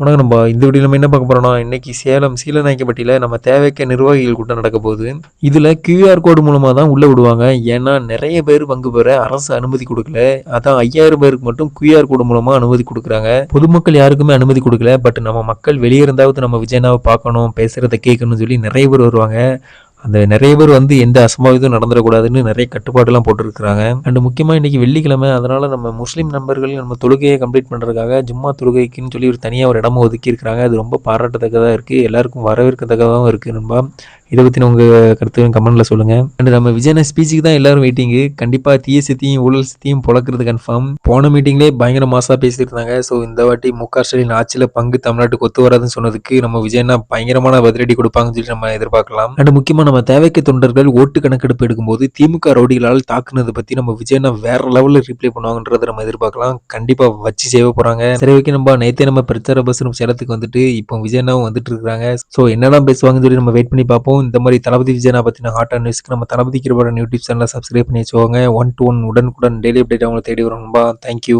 வணக்கம் நண்பா. இந்த வீடியோல நம்ம என்ன பார்க்க போறோம்னா, இன்னைக்கு சேலம் சீலநாயக்கன்பட்டியில நம்ம தேவைக்க நிர்வாகிகள் கூட்டம் நடக்க போகுது. இதுல கியூஆர் கோடு மூலமா தான் உள்ள விடுவாங்க. ஏன்னா நெறைய பேர் பங்கு பெற அரசு அனுமதி குடுக்கல. அதான் 5000 பேருக்கு மட்டும் கியூஆர் கோடு மூலமா அனுமதி குடுக்குறாங்க. பொதுமக்கள் யாருக்குமே அனுமதி குடுக்கல. பட் நம்ம மக்கள் வெளிய இருந்தாவது நம்ம விஜய் அண்ணாவ பார்க்கணும், பேசுறத கேட்கணும்னு சொல்லி நெறைய பேர் வருவாங்க. அந்த நெறைய பேர் வந்து எந்த அசம்பாவிதம் நடந்துறக்கூடாதுன்னு நெறைய கட்டுப்பாடுலாம் போட்டிருக்காங்க. அண்ட் முக்கியமா இன்னைக்கு வெள்ளிக்கிழமை. அதனால நம்ம முஸ்லீம் நண்பர்கள் நம்ம தொழுகையை கம்ப்ளீட் பண்றதுக்காக ஜும்மா தொழுகைக்குன்னு சொல்லி ஒரு தனியா ஒரு இடமும் ஒதுக்கி இருக்காங்க. அது ரொம்ப பாராட்டத்தக்கதா இருக்கு. எல்லாருக்கும் வரவேற்கத்தக்கதாவும் இருக்கு நண்பா. இத பத்தின உங்க கருத்துக்கள் கமெண்ட்ல சொல்லுங்க. அண்ட் நம்ம விஜய் அண்ணா ஸ்பீச்சுக்கு தான் எல்லாரும் வெயிட்டிங்கு. கண்டிப்பா தீய சக்தியும் ஊழல் சக்தியும் பொளக்குறது கன்ஃபார்ம். போன மீட்டிங்லேயே பயங்கர மாசா பேசியிருந்தாங்க. ஸோ இந்த வாட்டி மு.க. ஸ்டாலின் ஆட்சியில பங்கு தமிழ்நாட்டுக்கு ஒத்து வராதுன்னு சொன்னதுக்கு நம்ம விஜய் அண்ணா பயங்கரமான பதிலடி கொடுப்பாங்கன்னு சொல்லி நம்ம எதிர்பார்க்கலாம். அண்ட் முக்கியமா நம்ம தேவைக்கு தொண்டர்கள் ஓட்டு கணக்கெடுப்பு எடுக்கும்போது திமுக ரவுடிகளால் தாக்குனதை பத்தி நம்ம விஜய் அண்ணா வேற லெவல்ல ரிப்ளை பண்ணுவாங்கன்றதை நம்ம எதிர்பார்க்கலாம். கண்டிப்பா வச்சு செய்ய போறாங்க. சரி ஓகே நம்ம நேத்தே நம்ம பிரச்சார பஸ் சேலத்துக்கு வந்துட்டு இப்போ விஜய் அண்ணாவும் வந்துட்டு இருக்காங்க. ஸோ என்னெல்லாம் பேசுவாங்கன்னு சொல்லி நம்ம வெயிட் பண்ணி பார்ப்போம். இந்த மாதிரி தளபதி விஜய் அண்ணா பத்தின ஹாட் அண்ட் நியூஸ்க்கு நம்ம தளபதி கிருபாடன் யூடியூப் சேனலை சப்ஸ்கிரைப் பண்ணி வச்சுக்கோங்க. 1 to 1 உடனுக்குடன் டெய்லி அப்டேட் அவங்களை தேடி வரும். தேங்க்யூ.